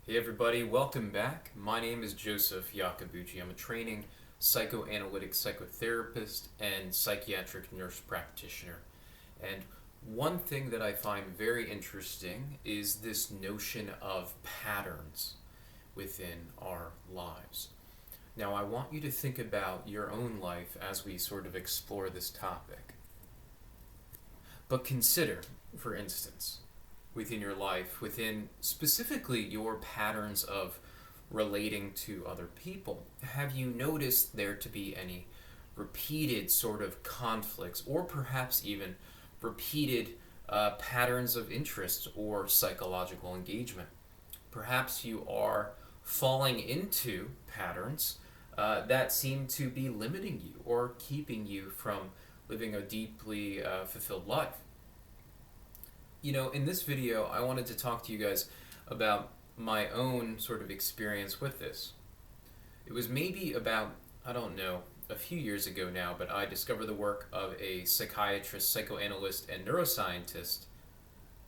Hey everybody, welcome back. My name is Joseph Yakabuchi. I'm a training psychoanalytic psychotherapist and psychiatric nurse practitioner. And one thing that I find very interesting is this notion of patterns within our lives. Now, I want you to think about your own life as we sort of explore this topic. But consider, for instance, within your life, within specifically your patterns of relating to other people, have you noticed there to be any repeated sort of conflicts or perhaps even repeated patterns of interest or psychological engagement? Perhaps you are falling into patterns that seem to be limiting you or keeping you from living a deeply fulfilled life. In this video, I wanted to talk to you guys about my own sort of experience with this. It was maybe about, I don't know, a few years ago now, but I discovered the work of a psychiatrist, psychoanalyst, and neuroscientist.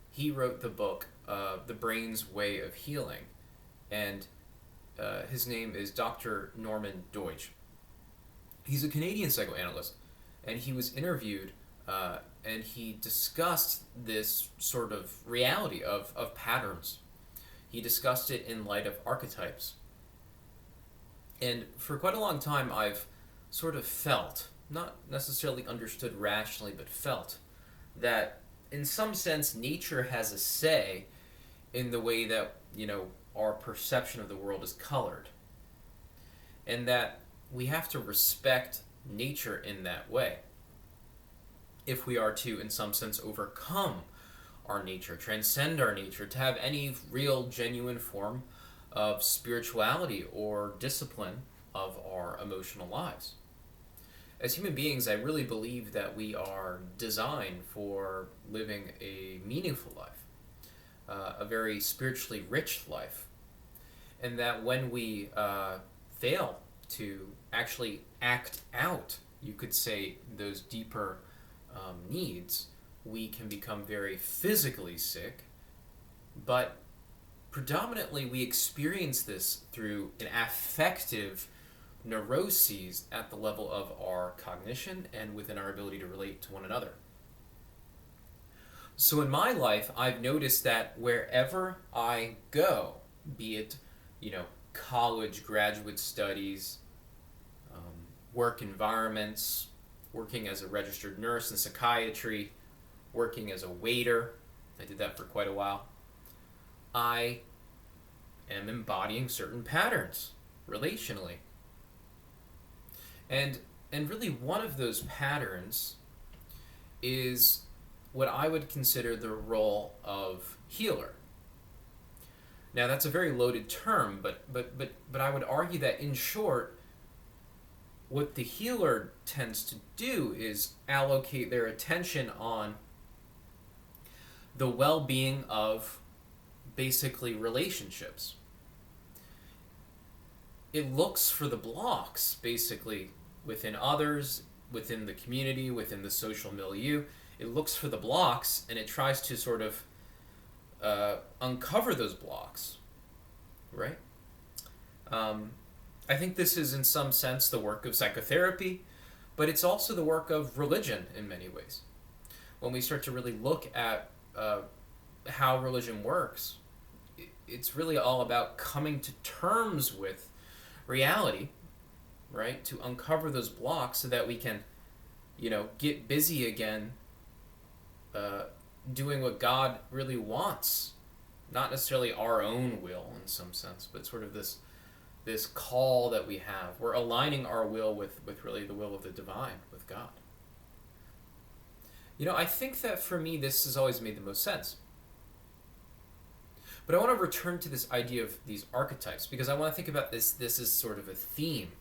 He wrote the book, The Brain's Way of Healing, and his name is Dr. Norman Deutsch. He's a Canadian psychoanalyst, and he was interviewed and he discussed this sort of reality of patterns. He discussed it in light of archetypes. And for quite a long time, I've sort of felt, not necessarily understood rationally, but felt that in some sense, nature has a say in the way that, our perception of the world is colored. And that we have to respect nature in that way if we are to, in some sense, overcome our nature, transcend our nature, to have any real, genuine form of spirituality or discipline of our emotional lives. As human beings, I really believe that we are designed for living a meaningful life, a very spiritually rich life, and that when we fail to actually act out, you could say, those deeper needs, we can become very physically sick, but predominantly we experience this through an affective neuroses at the level of our cognition and within our ability to relate to one another. So in my life, I've noticed that wherever I go, be it, college, graduate studies, work environments, working as a registered nurse in psychiatry, working as a waiter, I did that for quite a while, I am embodying certain patterns relationally. And really one of those patterns is what I would consider the role of healer. Now that's a very loaded term, but I would argue that in short, what the healer tends to do is allocate their attention on the well-being of basically relationships. It looks for the blocks, basically, within others, within the community, within the social milieu. It looks for the blocks, and it tries to sort of uncover those blocks, right? I think this is in some sense the work of psychotherapy, but it's also the work of religion in many ways. When we start to really look at how religion works, it's really all about coming to terms with reality, right? To uncover those blocks so that we can, get busy again doing what God really wants. Not necessarily our own will in some sense, but sort of this call that we have. We're aligning our will with really the will of the divine, with God. I think that for me, this has always made the most sense. But I want to return to this idea of these archetypes, because I want to think about this as sort of a theme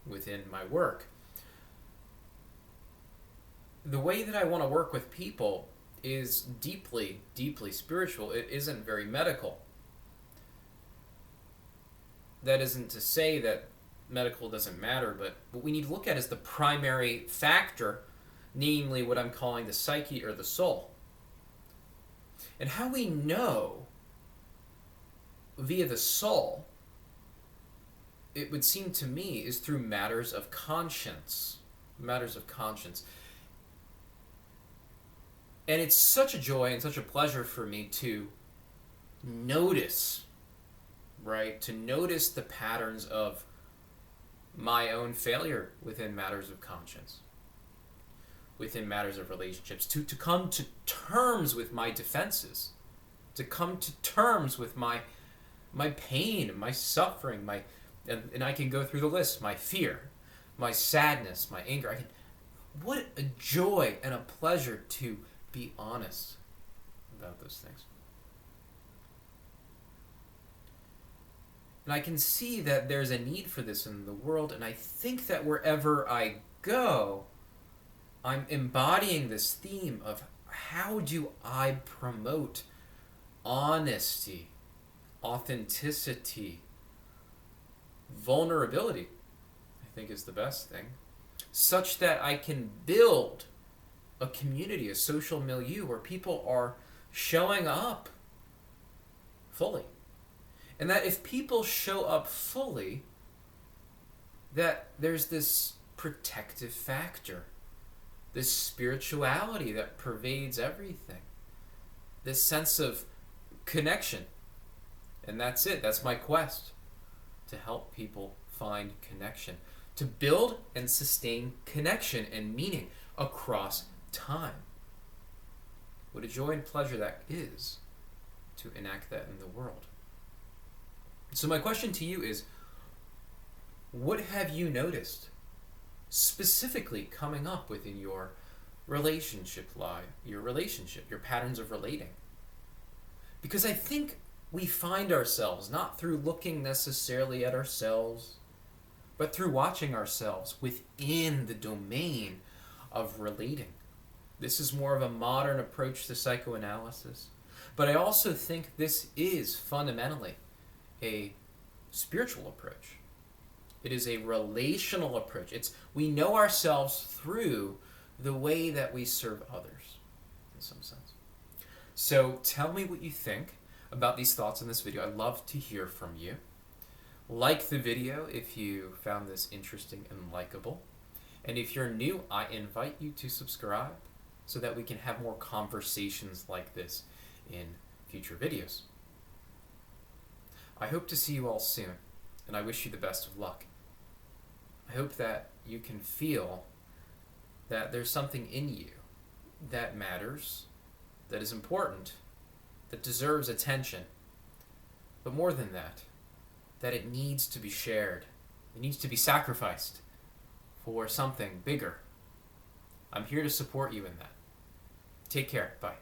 within my work. The way that I want to work with people is deeply, deeply spiritual. It isn't very medical. That isn't to say that medical doesn't matter, but what we need to look at is the primary factor, namely what I'm calling the psyche or the soul. And how we know via the soul, it would seem to me, is through matters of conscience. Matters of conscience. And it's such a joy and such a pleasure for me to notice, right? To notice the patterns of my own failure within matters of conscience, within matters of relationships, to come to terms with my defenses, to come to terms with my pain, my suffering, and I can go through the list, my fear, my sadness, my anger. What a joy and a pleasure to be honest about those things. And I can see that there's a need for this in the world, and I think that wherever I go, I'm embodying this theme of how do I promote honesty, authenticity, vulnerability, I think is the best thing, such that I can build a community, a social milieu where people are showing up fully. And that if people show up fully, that there's this protective factor, this spirituality that pervades everything, this sense of connection. And that's it. That's my quest, to help people find connection, to build and sustain connection and meaning across time. What a joy and pleasure that is to enact that in the world. So my question to you is, what have you noticed specifically coming up within your relationship life, your patterns of relating? Because I think we find ourselves not through looking necessarily at ourselves, but through watching ourselves within the domain of relating. This is more of a modern approach to psychoanalysis. But I also think this is fundamentally a spiritual approach. It is a relational approach. We know ourselves through the way that we serve others, in some sense. So tell me what you think about these thoughts in this video. I'd love to hear from you. Like the video if you found this interesting and likable. And if you're new, I invite you to subscribe so that we can have more conversations like this in future videos. I hope to see you all soon, and I wish you the best of luck. I hope that you can feel that there's something in you that matters, that is important, that deserves attention. But more than that, that it needs to be shared. It needs to be sacrificed for something bigger. I'm here to support you in that. Take care. Bye.